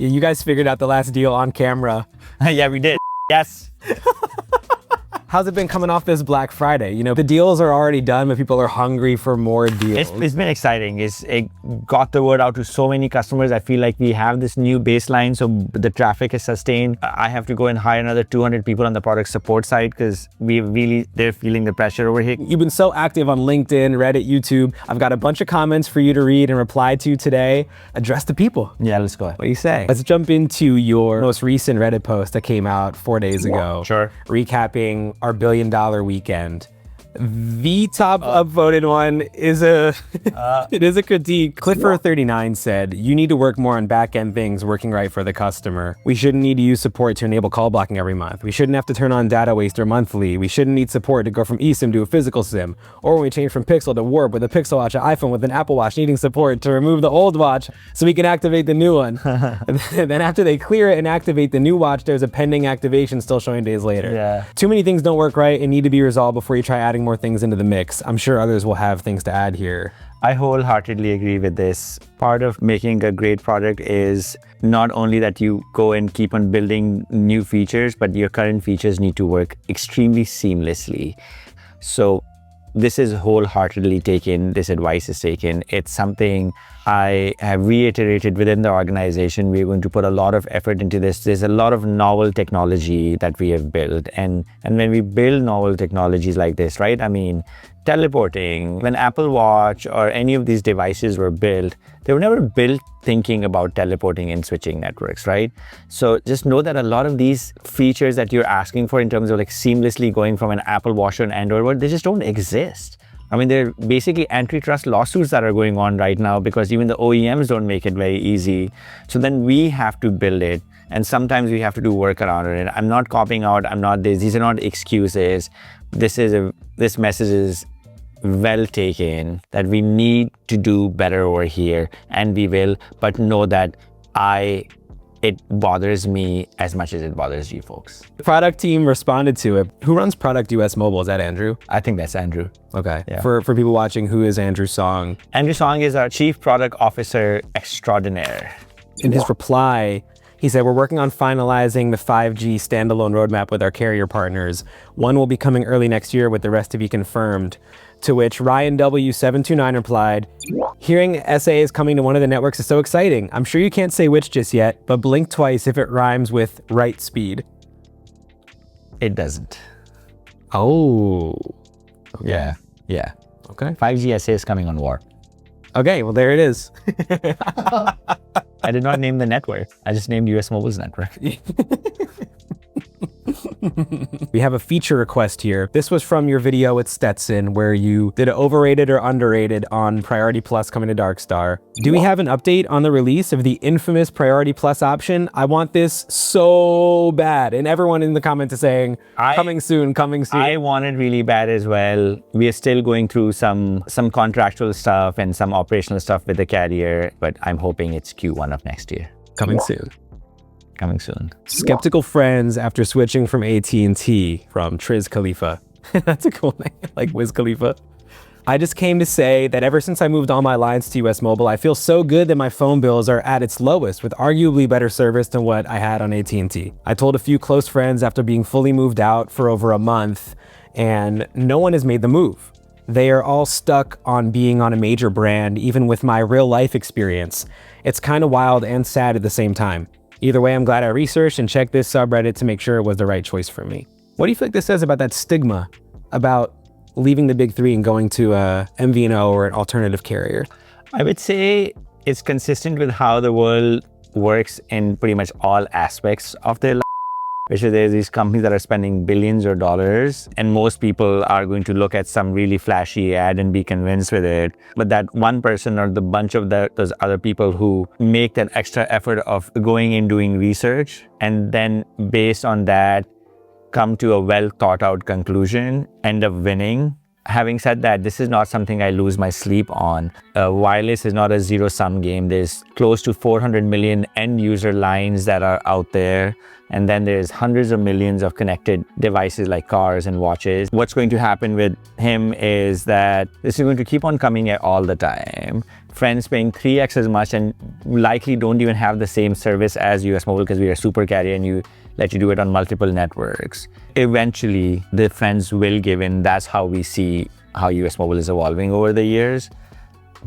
You guys figured out the last deal on camera. Yeah, we did. Yes. How's it been coming off this Black Friday? You know, the deals are already done, but people are hungry for more deals. It's been exciting. It got the word out to so many customers. I feel like we have this new baseline, so the traffic is sustained. I have to go and hire another 200 people on the product support side because they're feeling the pressure over here. You've been so active on LinkedIn, Reddit, YouTube. I've got a bunch of comments for you to read and reply to today. Address the people. Yeah, let's go. What do you say? Let's jump into your most recent Reddit post that came out 4 days ago. Sure. Recapping our $1 billion weekend. The top upvoted one is it is a critique. Clifford39 said, "You need to work more on back-end things working right for the customer. We shouldn't need to use support to enable call blocking every month. We shouldn't have to turn on data waster monthly. We shouldn't need support to go from eSIM to a physical SIM. Or when we change from Pixel to Warp with a Pixel Watch, an iPhone with an Apple Watch needing support to remove the old watch so we can activate the new one." And then after they clear it and activate the new watch, there's a pending activation still showing days later. Yeah. Too many things don't work right and need to be resolved before you try adding more things into the mix. I'm sure others will have things to add here. I wholeheartedly agree with this. Part of making a great product is not only that you go and keep on building new features, but your current features need to work extremely seamlessly. So this is wholeheartedly taken, this advice is taken. It's something I have reiterated within the organization. We're going to put a lot of effort into this. There's a lot of novel technology that we have built. And when we build novel technologies like this, right? I mean, teleporting, when Apple Watch or any of these devices were built, they were never built thinking about teleporting and switching networks, right? So just know that a lot of these features that you're asking for in terms of like seamlessly going from an Apple Watch to an Android Watch, they just don't exist. I mean, there are basically antitrust lawsuits that are going on right now because even the OEMs don't make it very easy. So then we have to build it. And sometimes we have to do work around it. I'm not copying out, I'm not this, these are not excuses. This message is well taken, that we need to do better over here, and we will, but know that it bothers me as much as it bothers you folks. The product team responded to it. Who runs Product US Mobile? Is that Andrew? I think that's Andrew. Okay. Yeah. For people watching, who is Andrew Song? Andrew Song is our Chief Product Officer Extraordinaire. In his reply, he said, "We're working on finalizing the 5G standalone roadmap with our carrier partners. One will be coming early next year with the rest to be confirmed." To which Ryan W729 replied, "Hearing SA is coming to one of the networks is so exciting. I'm sure you can't say which just yet, but blink twice if it rhymes with right speed." It doesn't. Oh. Okay. Yeah. Okay. 5G SA is coming on Warp. Okay, well, there it is. I did not name the network. I just named US Mobile's network. We have a feature request here. This was from your video with Stetson where you did an overrated or underrated on Priority Plus coming to Darkstar. Do we have an update on the release of the infamous Priority Plus option? I want this so bad. And everyone in the comments is saying, coming soon, coming soon. I want it really bad as well. We are still going through some contractual stuff and some operational stuff with the carrier, but I'm hoping it's Q1 of next year. Coming soon. Coming soon. Skeptical friends after switching from AT&T from Triz Khalifa. That's a cool name, like Wiz Khalifa. "I just came to say that ever since I moved all my lines to US Mobile, I feel so good that my phone bills are at its lowest with arguably better service than what I had on AT&T. I told a few close friends after being fully moved out for over a month, and no one has made the move. They are all stuck on being on a major brand, even with my real life experience. It's kind of wild and sad at the same time. Either way, I'm glad I researched and checked this subreddit to make sure it was the right choice for me." What do you feel like this says about that stigma about leaving the big three and going to a MVNO or an alternative carrier? I would say it's consistent with how the world works in pretty much all aspects of their life. Which is there's these companies that are spending billions of dollars, and most people are going to look at some really flashy ad and be convinced with it. But that one person or the bunch of those other people who make that extra effort of going and doing research, and then based on that, come to a well thought out conclusion, end up winning. Having said that, this is not something I lose my sleep on. Wireless is not a zero-sum game. There's close to 400 million end user lines that are out there. And then there's hundreds of millions of connected devices like cars and watches. What's going to happen with him is that this is going to keep on coming all the time. friends paying 3x as much and likely don't even have the same service as US Mobile because we are a super carrier and you let you do it on multiple networks. Eventually, the friends will give in. That's how we see how US Mobile is evolving over the years.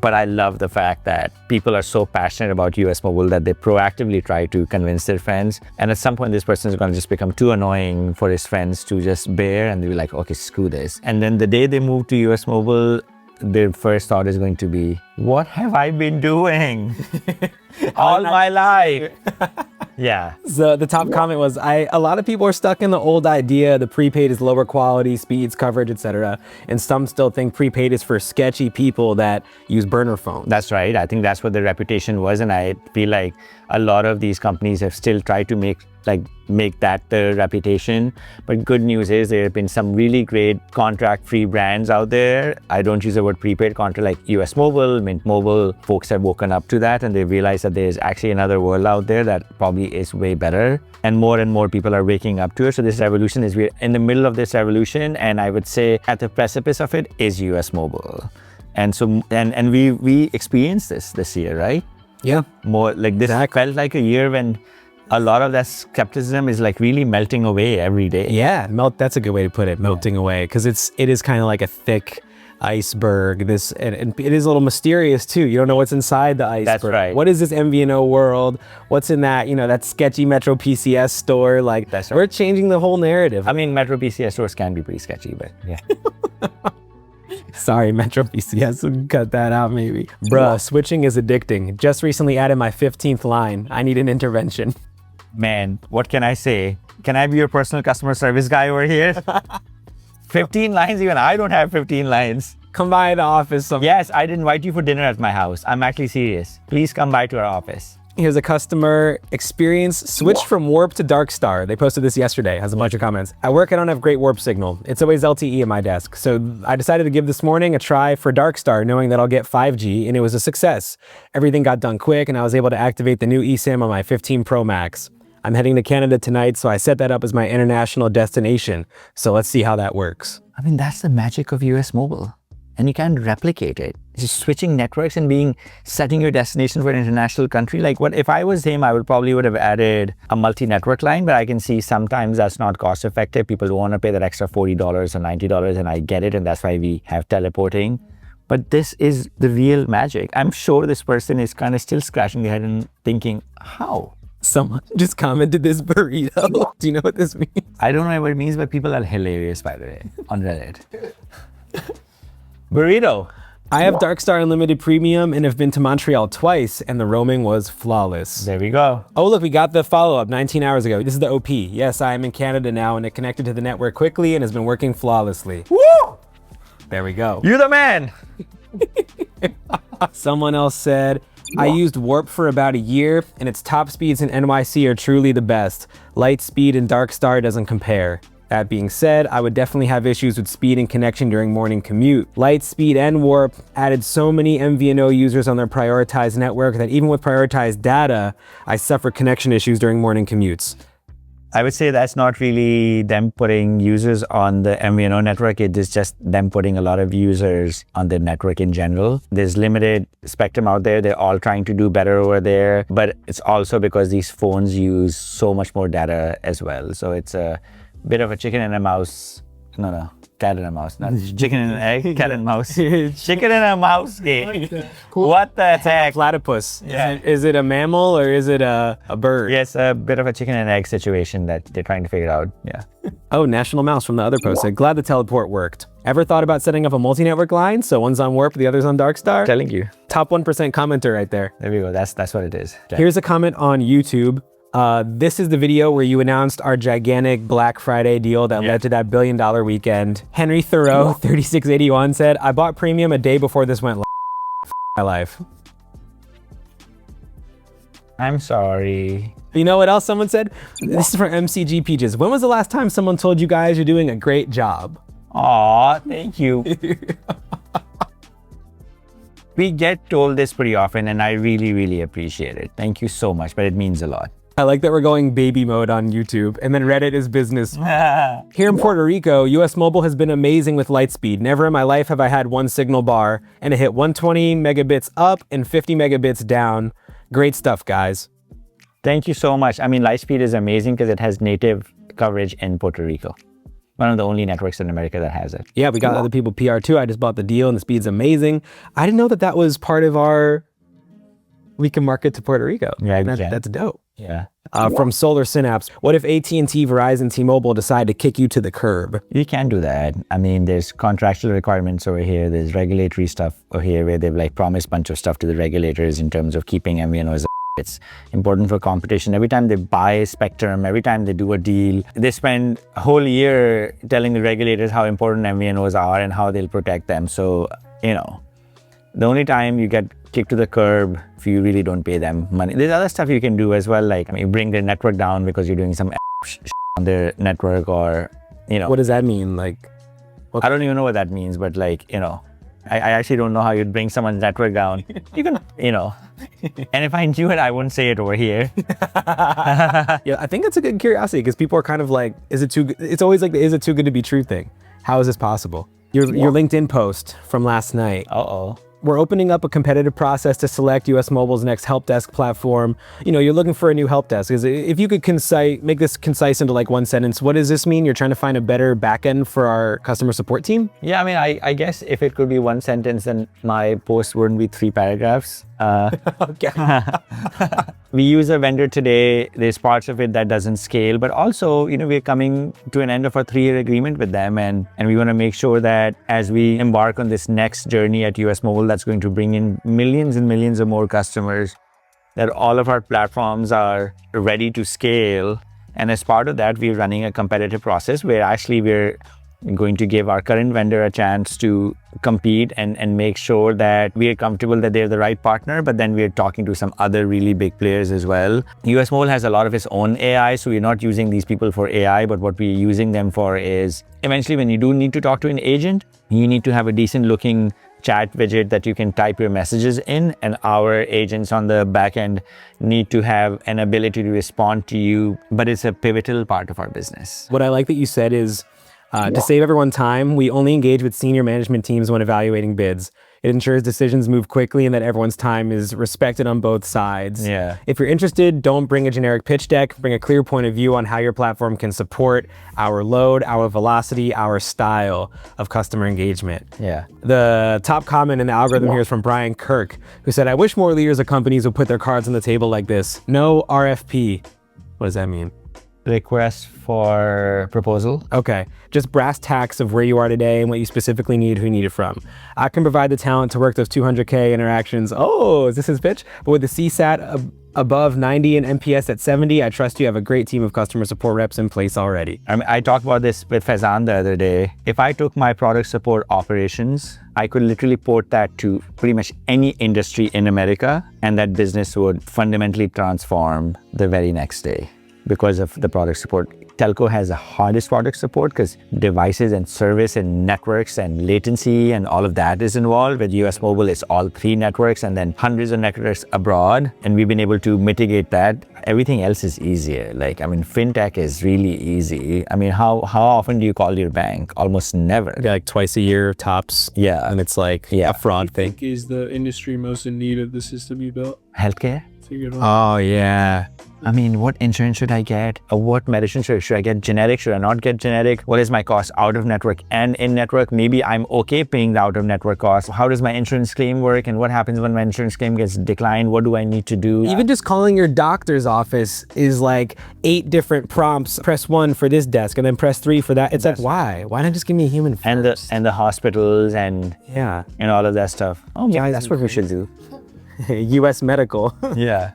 But I love the fact that people are so passionate about US Mobile that they proactively try to convince their friends. And at some point, this person is going to just become too annoying for his friends to just bear. And they'll be like, okay, screw this. And then the day they move to US Mobile, their first thought is going to be, what have I been doing all my life? Yeah. So the top comment was, a lot of people are stuck in the old idea the prepaid is lower quality, speeds, coverage, etc. And some still think prepaid is for sketchy people that use burner phones. That's right. I think that's what the reputation was. And I feel like a lot of these companies have still tried to make that the reputation. But good news is there have been some really great contract-free brands out there. I don't use the word prepaid contract like US Mobile, Mint Mobile. Folks have woken up to that and they realize that there's actually another world out there that probably is way better. And more people are waking up to it. So this revolution is, we're in the middle of this revolution. And I would say at the precipice of it is US Mobile. And so, and we experienced this year, right? Yeah. More like this felt like a year when a lot of that skepticism is like really melting away every day. Yeah, that's a good way to put it, melting away, because it is kind of like a thick iceberg. And it is a little mysterious too. You don't know what's inside the iceberg. That's right. What is this MVNO world? What's in that, that sketchy Metro PCS store? Like, that's right. We're changing the whole narrative. I mean, Metro PCS stores can be pretty sketchy, but yeah. Sorry, Metro PCS, cut that out maybe. Bruh, switching is addicting. Just recently added my 15th line. I need an intervention. Man, what can I say? Can I be your personal customer service guy over here? 15 lines, even I don't have 15 lines. Come by the office sometime. Yes, I'd invite you for dinner at my house. I'm actually serious. Please come by to our office. Here's a customer experience switched from Warp to Darkstar. They posted this yesterday, has a bunch of comments. At work, I don't have great Warp signal. It's always LTE at my desk. So I decided to give this morning a try for Darkstar, knowing that I'll get 5G, and it was a success. Everything got done quick, and I was able to activate the new eSIM on my 15 Pro Max. I'm heading to Canada tonight, so I set that up as my international destination. So let's see how that works. I mean, that's the magic of US Mobile. And you can't replicate it. It's just switching networks and setting your destination for an international country. Like if I was him, I would have added a multi-network line, but I can see sometimes that's not cost effective. People don't want to pay that extra $40 or $90, and I get it. And that's why we have teleporting. But this is the real magic. I'm sure this person is kind of still scratching their head and thinking, how? Someone just commented this burrito. Do you know what this means? I don't know what it means, but people are hilarious, by the way, on Reddit. Burrito. I have Darkstar Unlimited Premium and have been to Montreal twice, and the roaming was flawless. There we go. Oh, look, we got the follow-up 19 hours ago. This is the OP. Yes, I am in Canada now, and it connected to the network quickly and has been working flawlessly. Woo! There we go. You're the man. Someone else said, I used Warp for about a year, and its top speeds in NYC are truly the best. Light speed in Darkstar doesn't compare. That being said, I would definitely have issues with speed and connection during morning commute. Lightspeed and Warp added so many MVNO users on their prioritized network that even with prioritized data, I suffer connection issues during morning commutes. I would say that's not really them putting users on the MVNO network. It is just them putting a lot of users on the network in general. There's limited spectrum out there. They're all trying to do better over there, but it's also because these phones use so much more data as well. So it's a bit of a chicken and a mouse. No, cat and a mouse. Not chicken and an egg, cat and mouse. Chicken and a mouse game. Cool. What the heck? Platypus. Yeah. Is it a mammal or is it a bird? Yes, a bit of a chicken and egg situation that they're trying to figure out. Yeah. Oh, National Mouse from the other post said, glad the teleport worked. Ever thought about setting up a multi-network line? So one's on Warp, the other's on Darkstar? Telling you. Top 1% commenter right there. There we go. That's what it is. Okay. Here's a comment on YouTube. This is the video where you announced our gigantic Black Friday deal that led to that $1 billion weekend. Henry Thoreau, 3681 said, I bought premium a day before this went live. My life. I'm sorry. You know what else someone said? This is from MCG Peaches. When was the last time someone told you guys you're doing a great job? Aw, thank you. We get told this pretty often and I really, really appreciate it. Thank you so much, but it means a lot. I like that we're going baby mode on YouTube, and then Reddit is business. Here in Puerto Rico, US Mobile has been amazing with Lightspeed. Never in my life have I had one signal bar, and it hit 120 megabits up and 50 megabits down. Great stuff, guys. Thank you so much. I mean, Lightspeed is amazing because it has native coverage in Puerto Rico. One of the only networks in America that has it. Yeah, we got other people PR too. I just bought the deal and the speed's amazing. I didn't know that that was part of our, we can market to Puerto Rico. Yeah, that's dope. Yeah. From Solar Synapse, what if AT&T, Verizon, T-Mobile decide to kick you to the curb? You can do that. I mean, there's contractual requirements over here. There's regulatory stuff over here where they've like promised a bunch of stuff to the regulators in terms of keeping MVNOs. It's important for competition. Every time they buy spectrum, every time they do a deal, they spend a whole year telling the regulators how important MVNOs are and how they'll protect them. So, you know, the only time you get kicked to the curb if you really don't pay them money. There's other stuff you can do as well, like, I mean, bring their network down because you're doing some on their network, or, you know. What does that mean? Like, I don't even know what that means, but like, you know, I actually don't know how you'd bring someone's network down. You can, you know, and if I knew it, I wouldn't say it over here. Yeah, I think that's a good curiosity because people are kind of like, is it too good? It's always like the is it too good to be true thing. How is this possible? Your LinkedIn post from last night. Uh-oh. We're opening up a competitive process to select US Mobile's next help desk platform. You know, you're looking for a new help desk. If you could make this concise into like one sentence, what does this mean? You're trying to find a better backend for our customer support team? Yeah, I mean, I guess if it could be one sentence, then my post wouldn't be 3 paragraphs. Okay. We use a vendor today. There's parts of it that doesn't scale, but also, you know, we're coming to an end of a 3-year agreement with them, and we want to make sure that as we embark on this next journey at US Mobile, that's going to bring in millions and millions of more customers, that all of our platforms are ready to scale. And as part of that, we're running a competitive process where actually we're going to give our current vendor a chance to compete and make sure that we are comfortable that they're the right partner, but then we're talking to some other really big players as well. US Mobile has a lot of its own AI, so we're not using these people for AI, but what we're using them for is eventually when you do need to talk to an agent, you need to have a decent looking chat widget that you can type your messages in, and our agents on the back end need to have an ability to respond to you, but it's a pivotal part of our business. What I like that you said is, to save everyone time, we only engage with senior management teams when evaluating bids. It ensures decisions move quickly and that everyone's time is respected on both sides. Yeah. If you're interested, don't bring a generic pitch deck. Bring a clear point of view on how your platform can support our load, our velocity, our style of customer engagement. Yeah. The top comment in the algorithm here is from Brian Kirk, who said, I wish more leaders of companies would put their cards on the table like this. No RFP. What does that mean? Request for proposal. Okay, just brass tacks of where you are today and what you specifically need, who you need it from. I can provide the talent to work those 200K interactions. Oh, is this his pitch? But with the CSAT above 90 and NPS at 70, I trust you have a great team of customer support reps in place already. I mean, I talked about this with Faizan the other day. If I took my product support operations, I could literally port that to pretty much any industry in America, and that business would fundamentally transform the very next day because of the product support. Telco has the hardest product support because devices and service and networks and latency and all of that is involved. With US Mobile, it's all 3 networks and then hundreds of networks abroad. And we've been able to mitigate that. Everything else is easier. Like, I mean, fintech is really easy. I mean, how often do you call your bank? Almost never. Yeah, like twice a year tops. Yeah. And it's like a fraud thing. Is the industry most in need of the system you built? Healthcare? Oh, yeah. I mean, what insurance should I get? Or what medicine should I get? Generic? Should I not get generic? What is my cost out of network and in network? Maybe I'm okay paying the out of network cost. How does my insurance claim work? And what happens when my insurance claim gets declined? What do I need to do? Even just calling your doctor's office is like 8 different prompts. Press 1 for this desk and then press 3 for that. It's like, why? Why not just give me a human first? And the hospitals and all of that stuff. Oh, yeah, that's what we should do. US Medical. Yeah.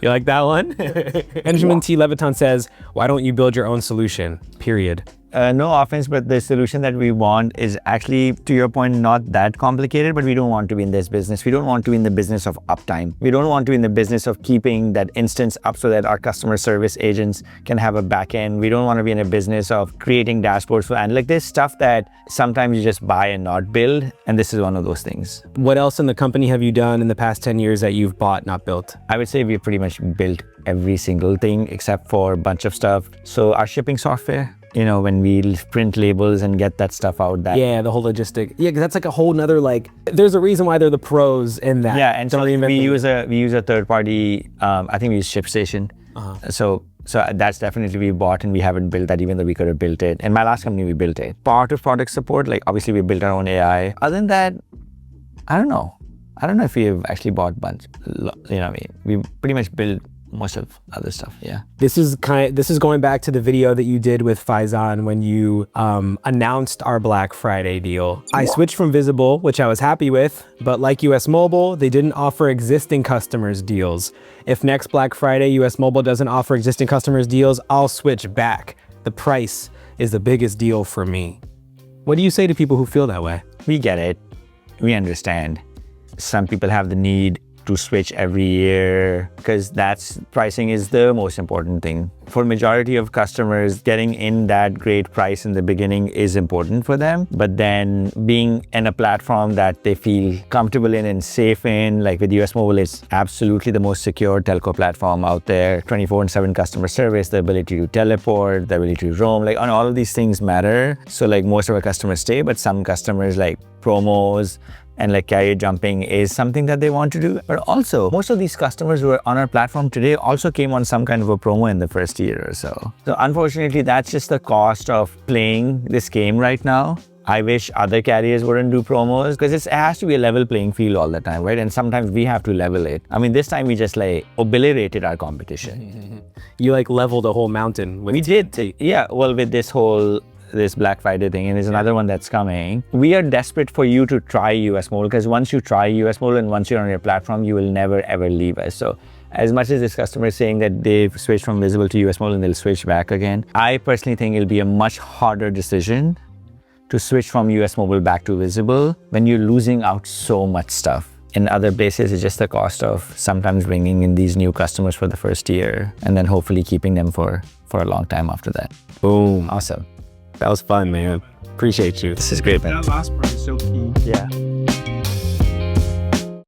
You like that one? Benjamin T. Leviton says, why don't you build your own solution? Period. no offense, but the solution that we want is actually, to your point, not that complicated, but we don't want to be in this business. We don't want to be in the business of uptime. We don't want to be in the business of keeping that instance up so that our customer service agents can have a backend. We don't want to be in a business of creating dashboards for, and like this stuff that sometimes you just buy and not build. And this is one of those things. What else in the company have you done in the past 10 years that you've bought, not built? I would say we've pretty much built every single thing except for a bunch of stuff. So our shipping software, you know, when we print labels and get that stuff out, that yeah, the whole logistic. Yeah, because that's like a whole nother, like, there's a reason why they're the pros in that. yeah, and so we use a third party. I think we use ShipStation. So that's definitely we bought, and we haven't built that, even though we could have built it. In my last company, we built it. Part of product support, like obviously we built our own AI. Other than that, I don't know if we've actually bought bunch. You know what I mean? We pretty much built most of other stuff. Yeah. This is going back to the video that you did with Faizan when you announced our Black Friday deal. I switched from Visible, which I was happy with, but like US Mobile, they didn't offer existing customers deals. If next Black Friday US Mobile doesn't offer existing customers deals, I'll switch back. The price is the biggest deal for me. What do you say to people who feel that way? We get it. We understand. Some people have the need to switch every year because pricing is the most important thing. For majority of customers, getting in that great price in the beginning is important for them, but then being in a platform that they feel comfortable in and safe in, like with US Mobile, it's absolutely the most secure telco platform out there. 24/7 customer service, the ability to teleport, the ability to roam, like on all of these things matter. So like most of our customers stay, but some customers like promos and like carrier jumping is something that they want to do. But also, most of these customers who are on our platform today also came on some kind of a promo in the first year or so. So unfortunately, that's just the cost of playing this game right now. I wish other carriers wouldn't do promos because it has to be a level playing field all the time, right? And sometimes we have to level it. I mean, this time we just like obliterated our competition. You like leveled a whole mountain. We did, yeah. Well, with this Black Friday thing, and there's another one that's coming. We are desperate for you to try US Mobile because once you try US Mobile and once you're on your platform, you will never ever leave us. So as much as this customer is saying that they've switched from Visible to US Mobile and they'll switch back again, I personally think it'll be a much harder decision to switch from US Mobile back to Visible when you're losing out so much stuff. In other places, it's just the cost of sometimes bringing in these new customers for the first year and then hopefully keeping them for a long time after that. Boom. Awesome. That was fun, man. Appreciate you. This is great, man. That last part is so key. Yeah.